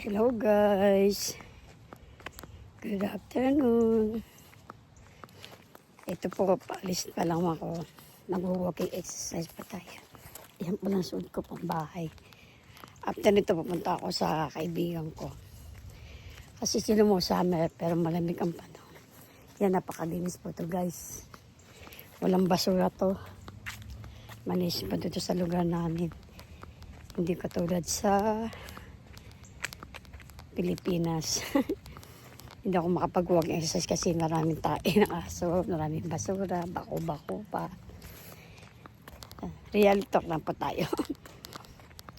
Hello guys, good afternoon. Ito po, paalis pa lang ako. Nag-walking exercise pa tayo. Yan po lang suot ko pang bahay. After nito pupunta ako sa kaibigan ko. Kasi sila mo summer pero malamig ang panahon. Yan, napakalinis po to guys. Walang basura to. Manis pa dito sa lugar namin. Hindi katulad sa Pilipinas. Hindi ako makapag-walking exercise kasi maraming tae ng aso, maraming basura, bako-bako pa. Real talk lang po tayo.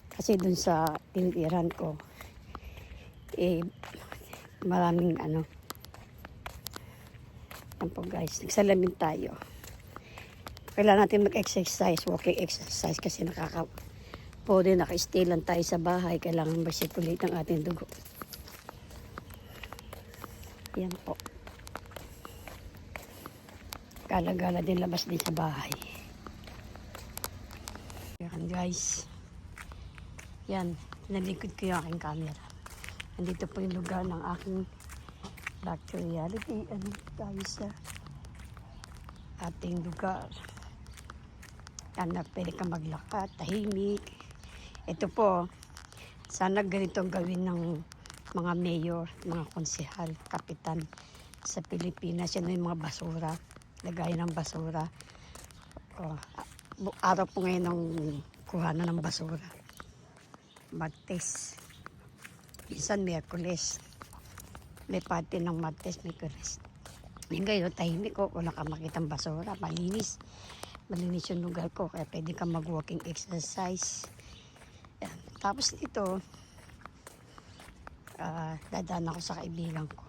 Kasi dun sa tiniran ko, maraming yan po guys, nagsalamin tayo. Kailangan natin mag-exercise, walking exercise kasi naka-stay lang tayo sa bahay. Kailangan mag-circulate ang ating dugo. Yan po. Gala-gala din labas din sa bahay. Yan guys. Yan. Nalikod ko yung aking camera. Andito po yung lugar ng aking back to reality. Tayo sa ating lugar. Yan na pwede ka maglakad, tahimik. Ito po, sana ganito gawin ng mga mayor, mga konsehal, kapitan sa Pilipinas. Yan yung mga basura, lagayan ng basura. Araw po ngayon ng kuhanan ng basura. Martes. Minsan Miyerkules. May party ng Martes, Miyerkules. Ngayon, tahimik ko, wala ka makitang basura, malinis. Malinis yung lugar ko, kaya pwede ka mag-walking exercise. Yan. Tapos dito, dadaan ako sa kaibigan ko.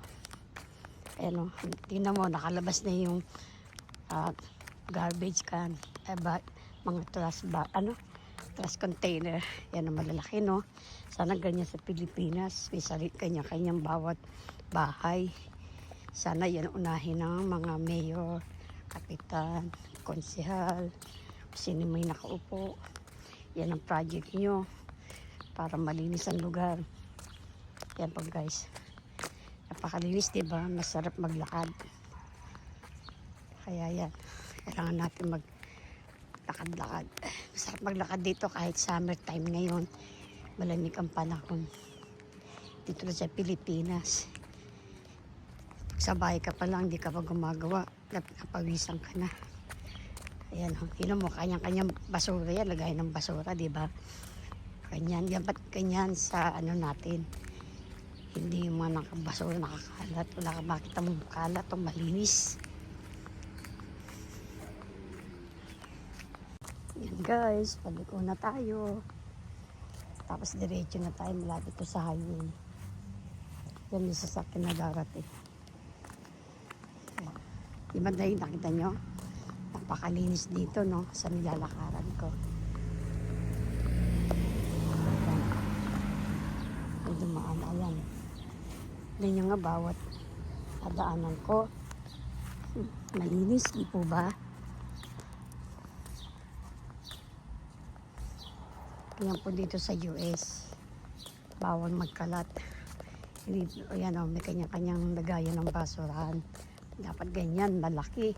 Ayan o, tingnan mo, nakalabas na yung garbage can, mga trash container. Yan ang malalaki, no? Sana ganyan sa Pilipinas, may kanya-kanyang bawat bahay. Sana yan unahin ng mga mayor, kapitan, konsehal, sino may nakaupo. Yan ang project nyo para malinis ang lugar. Yan po guys. Napakalinis, diba? Masarap maglakad. Kaya yan. Kailangan natin maglakad-lakad. Masarap maglakad dito kahit summertime ngayon. Malamig ang panahon. Dito na sa Pilipinas. Sa bahay ka pa lang, hindi ka pa gumagawa. Napawisan ka na. Ayan, tingnan mo, kanyang-kanyang basura yan. Lagay ng basura, diba? Ganyan. Yan ba't ganyan sa natin? Hindi yung mga nakabasura, nakakalat. Wala ka makita mong kalat o malinis. Yan guys, paliko na tayo. Tapos diretso na tayo, malapit to sa highway. Yan yung sasakyan na darating. Diba dahil nakita nyo? Napakalinis dito, no? Sa nilalakaran ko. Ay dumaan, ayan. Ganyan nga bawat padaanan ko. Malinis, di po ba? Ganyan po dito sa US. Bawal magkalat. Ayan o, may kanya-kanyang lagayan ng basurahan. Dapat ganyan, malaki.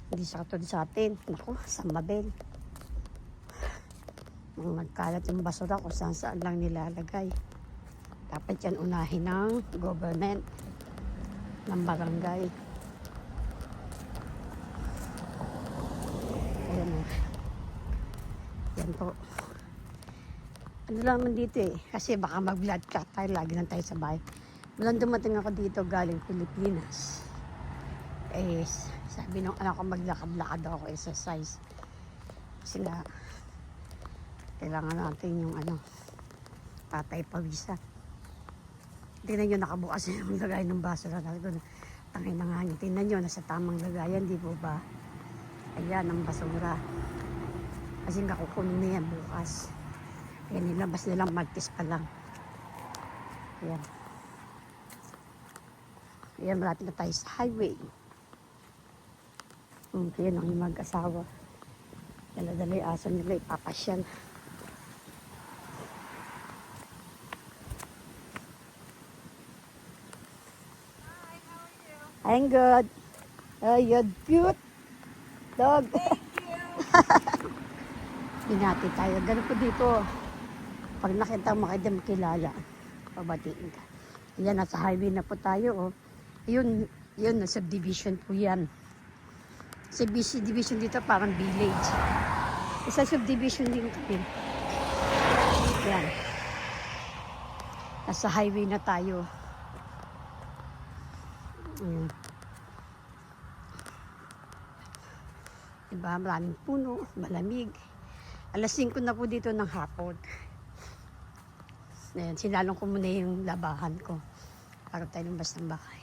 Hindi sa katulad sa atin. Naku, sa Mabel. Nang nagkalat yung basura kung saan lang nilalagay. Dapat yan unahin ng government, ng barangay. Ayan o. Yan po. Ano lang man dito kasi baka mag-blood clot tayo, lagi lang tayo sa bahay. Walang dumating ako dito galing Pilipinas. Sabi nung anak ko maglakad-lakad ako, exercise. Kasi nga, kailangan natin yung patay pawisan. Tingnan nyo, nakabukas yung lagay ng basura. Tangay na nga nyo. Tingnan nyo, nasa tamang lagayan, di po ba? Ayan, ang basura. Kasi nga kukunin na yan bukas. Ayan, nilabas nilang Martes pa lang. Ayan. Ayan, malapit na tayo sa highway. Ayan, ang mag-asawa. Dala-dala yung aso nila, ipapasyan. I'm good. Oh, you're cute. Dog. Binati tayo. Ganun po dito. Pag nakita mo kayo, kilala. Pabatiin ka. Ayan, nasa highway na po tayo. Oh. Yun, subdivision po yan. Subdivision dito parang village. Isa subdivision din kami. Yan. Nasa highway na tayo. Diba, maraming puno, malamig. Alas 5 na po dito ng hapon. Ayan, sinalong ko muna yung labahan ko. Para tayo lumabas ng bahay.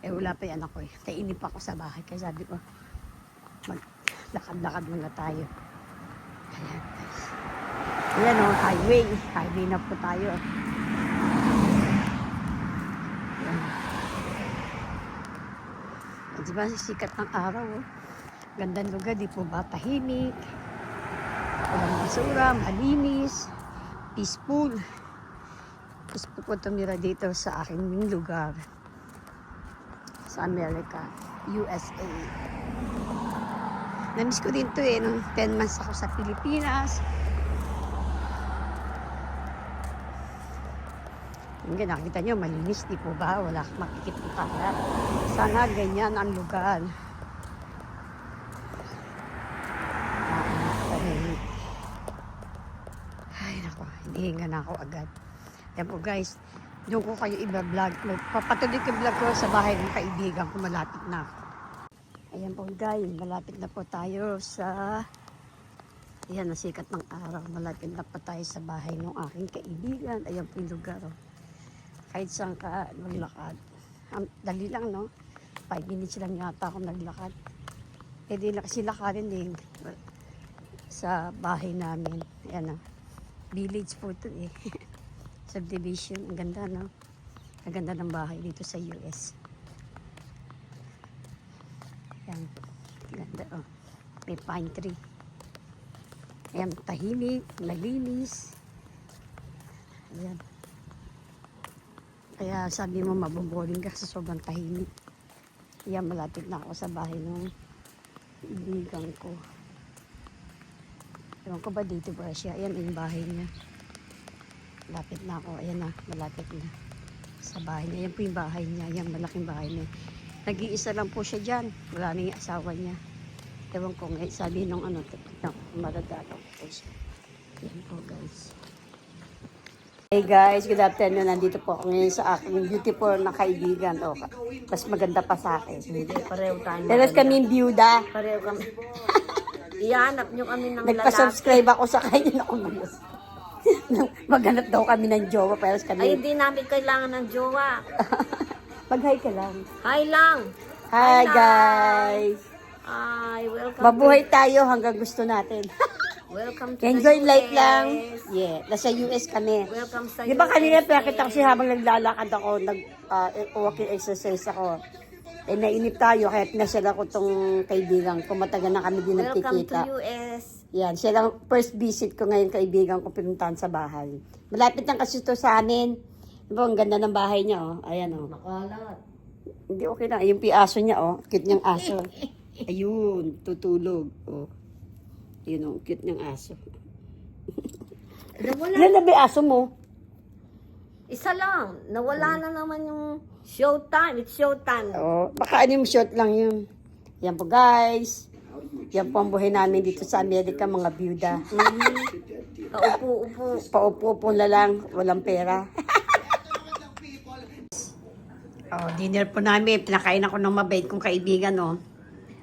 Wala pa yung anak ko eh. Kainip ako sa bahay. Kaya sabi ko, maglakad-lakad muna tayo. Ayan, guys. Ayan o, highway. Highway na po tayo. Ayan. Diba, sikat ng araw oh. Gandang lugar, di po ba? Tahimik. Walang basura, malinis. Peaceful. Peaceful po tumira dito sa aking lugar. Sa America. USA. Namiss ko din to eh. Nung 10 months ako sa Pilipinas. Yung nakita nyo, malinis, di po ba? Wala kang makikita ng kalat. Sana ganyan ang lugar. Ay, naku, hinihinga na ako agad. Yan po guys, doon ko kayo i-vlog. Papatuloy ko vlog ko sa bahay ng kaibigan ko, malapit na. Ayan po guys, malapit na po tayo sa... Ayan, nasikat ng araw. Malapit na po tayo sa bahay ng aking kaibigan. Ayan po yung lugar. Oh. Kahit saan ka maglakad. Dali lang, no? 5 minutes lang yata ako naglakad. Di na kasi lakarin din sa bahay namin. Ayan, oh. Village po ito eh. Subdivision. Ang ganda, no? Ang ganda ng bahay dito sa US. Ayan. Ganda, oh. May pine tree. Ayan, tahimik, malinis. Ayan. Kaya sabi mo mabuboring ka sa sobrang tahimik. Ayan, malapit na ako sa bahay ng ibigan ko. Ewan ko ba dito ba siya? Ayan yung bahay niya. Malapit na ako. Ayan na, malapit na. Sa bahay niya. Ayan po yung bahay niya. Ayan, malaking bahay niya. Nag-iisa lang po siya dyan. Wala na yung asawa niya. Ewan ko ngayon. Sabi nung maradalaw po siya. Ayan po guys. Hey guys, good afternoon. Nandito po ako ngayon sa aking beautiful na kaibigan. O, mas maganda pa sa akin. Hindi, pareho tayo. Pero kaming byuda. Pareho kami. Ihanap nyo kami ng Nagpa-subscribe ako sa kanya. Maghanap daw kami ng jowa. Pero kami... Ay, hindi namin kailangan ng jowa. Mag-hi ka lang. Hi lang. Hi guys. Ay, welcome. Mabuhay tayo hanggang gusto natin. Welcome to Enjoy the life US. lang. Yeah, nasa US kami. Welcome sa Di ba US. kanina pinakita ko siya habang naglalakad ako, walking exercise ako. Nainip tayo, kaya pinasala ko tong kaibigan ko. Matagal na kami din Welcome to nagkikita. US. Yan, siya lang first visit ko ngayon kaibigan ko pinuntahan sa bahay. Malapit lang kasi ito sa amin. Diba, ang ganda ng bahay niya, oh. Ayan, oh. Makalat. Hindi okay lang. Yung piaso niya, oh. Cute niyang aso. Ayun, tutulog. Oh. Yun, oh. Cute niyang aso. Nawala. Ilan na ba yung aso mo? Isa lang. Nawala na naman yung showtime. It's showtime. Oh, baka ano yung short lang yun. Yan po guys. Yan po ang buhay namin dito sa Amerika, mga byuda. Paupo-upo. Paupo-upo na lang, walang pera. Oh, dinner po namin. Pinakain ako ng mabait kong kaibigan, oh.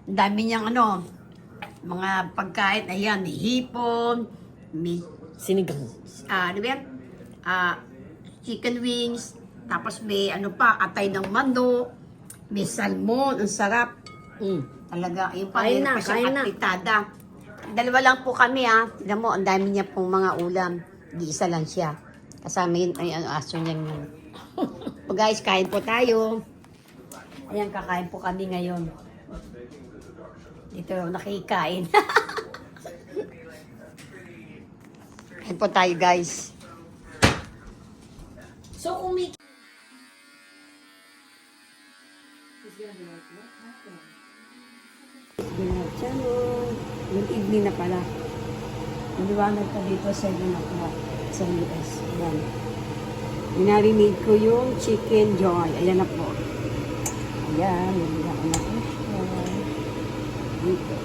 Ang dami niyang mga pagkain. Ayan, may hipon, may Sinigang. ano ba yan? Chicken wings, tapos may atay ng manok, may salmon, ang sarap. Talaga, yung Kain na, pa siyang kain na. apritada. Dalawa lang po kami Tignan mo, ang dami niya pong mga ulam. Di-isa lang siya. Kasama yun, aso niya yun. So guys, kain po tayo. Ayan, kakain po kami ngayon. Dito nakikain. Kain po tayo guys. So, Channel. Yung evening na pala. Maliwanag ka dito 7 o'clock sa US. Ayan. Minarinate ko yung chicken joy. Ayan na po. Ayan. Nabila ko na po siya. Dito.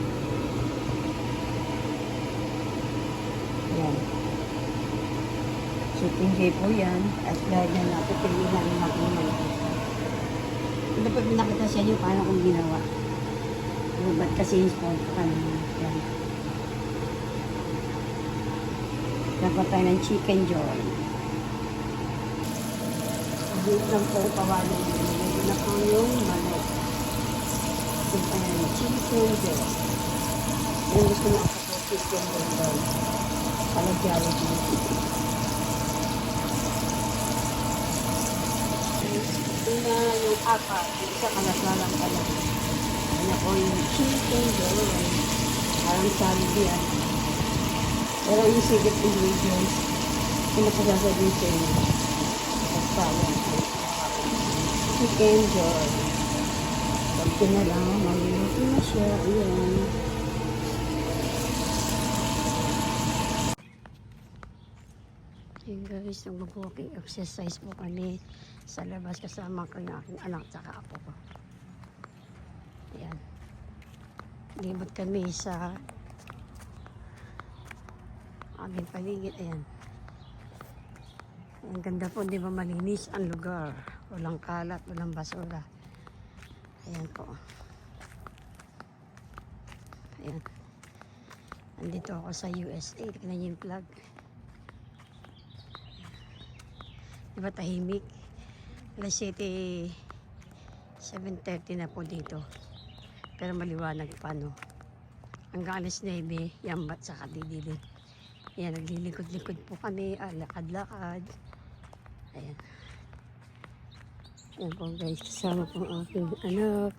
Ayan. Chicken joy po yan. At dahil na natin, pilihan na natin naman po siya. Ito pag nakita sa inyo, paano kong ginawa. Ba't kasi yung sponsor ka naman. Yan. Dapat tayo ng chicken joy. Dito lang po kawalan yun. Dito na po yung manok. Dito pa yung chicken joy. Yung gusto mo ako po chicken joy. Palagyawa dito. Ito na yung apat. Yung isa kalaswalang pala. Ano po yung chicken joy. Parang salad yan. Pero yung secret ingredients, kung masasasabihin sa inyo. Basta yan. Chicken joy. Pag na lang, magluluto na siya. Ayan. Ayan guys, nung mag-walking exercise po kami sa labas kasama ko yung aking anak tsaka ako ko. Ayan. Libot kami sa aming paligid. Ayan. Ang ganda po, di ba malinis ang lugar. Walang kalat, walang basura. Ayan po. Ayan. Nandito ako sa USA. Tignan niyo yung flag. Di ba tahimik? Alas 7:30 na po dito. Pero maliwanag pa, no? Hanggang alas 9, yambat sa kadidilid. Ayan, naglilikod-likod po kami. Lakad-lakad. Ayan. Ayan po guys, kasama po ang aking anak.